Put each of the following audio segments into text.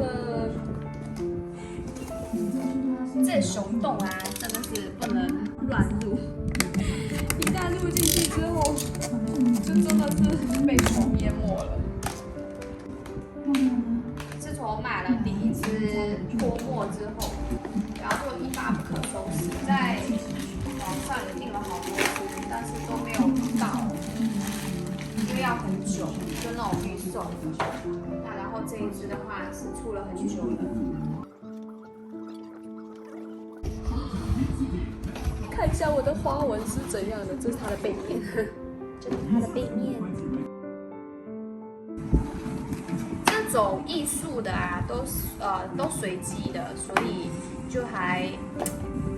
了。这熊洞啊，真的是不能乱入，一旦入进去之后，就真的是被虫淹没了。自从买了第一支泼墨之后，然后就一发不可收拾，在网上也订了好多支，但是都没有到，因为要很久，就那种预售的。那然后这一支的话是出了很久的。看一下我的花纹是怎样的，这是它的背面，这是它的背面。这种艺术的啊，都随机的，所以就还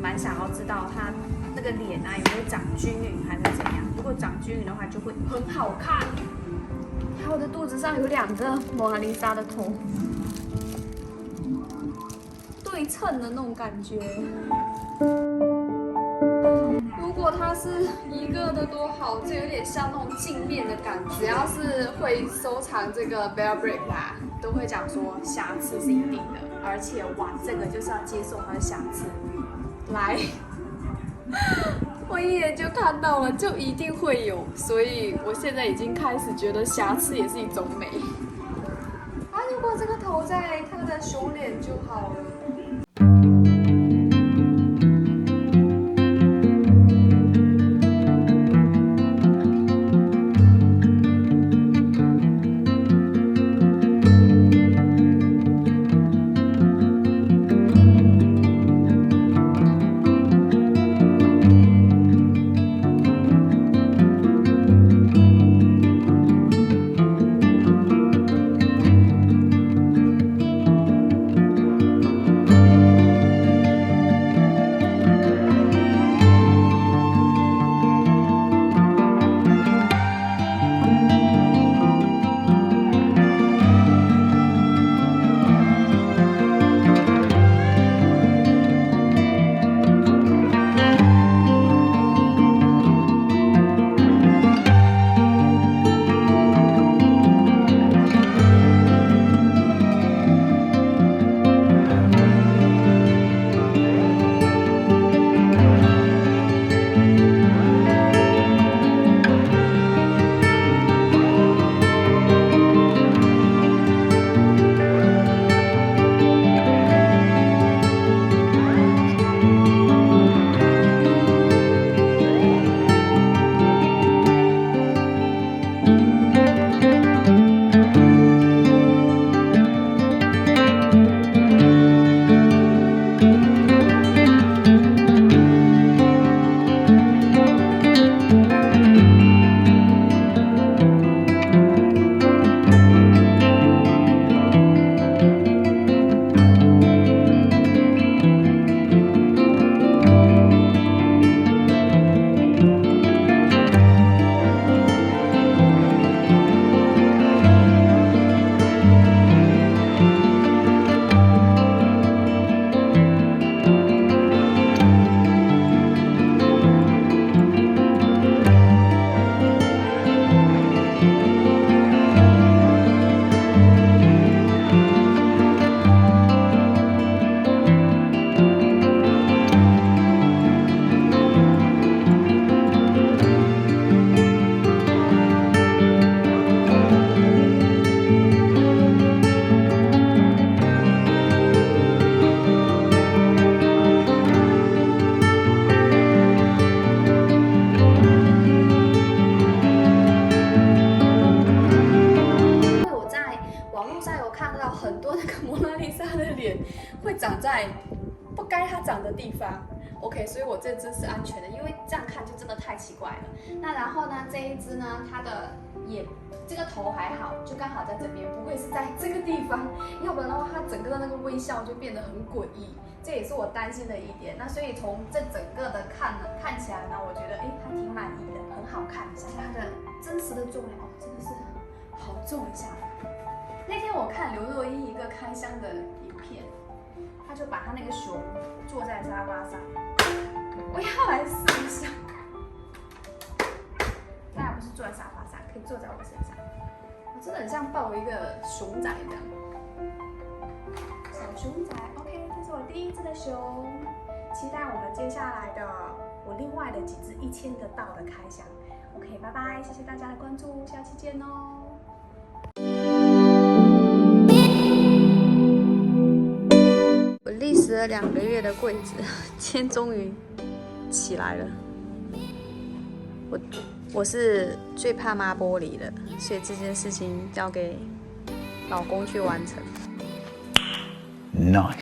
蛮想要知道它那个脸啊有没有长均匀还是怎样。如果长均匀的话，就会很好看。还有我的肚子上有2个蒙娜丽莎的头，对称的那种感觉。如果它是一个的多好，这有点像那种镜面的感觉。只要是会收藏这个 Bear Brick 啦，都会讲说瑕疵是一定的，而且玩这个就是要接受它的瑕疵。来，我一眼就看到了，就一定会有，所以我现在已经开始觉得瑕疵也是一种美。啊，如果这个头在它的熊脸就好了。会长在不该它长的地方。OK， 所以我这只是安全的，因为这样看就真的太奇怪了。那然后呢，这一只呢，它的眼这个头还好，就刚好在这边，不会是在这个地方，要不然的话，它整个的那个微笑就变得很诡异，这也是我担心的一点。那所以从这整个的看起来呢，我觉得它挺满意的，很好看。想想它的真实的重量哦，真的是好重一下。那天我看刘若英一个开箱的影片，他就把他那个熊坐在沙发上，我要来试一下。当然不是坐在沙发上，可以坐在我身上。我真的很像抱一个熊仔这样。熊仔 ，OK， 这是我第一只的熊，期待我们接下来的我另外的几只1000个道的开箱。OK， 拜拜，谢谢大家的关注，下期见哦。我历时了2个月的柜子，今天终于起来了。我是最怕抹玻璃的，所以这件事情交给老公去完成。Nice。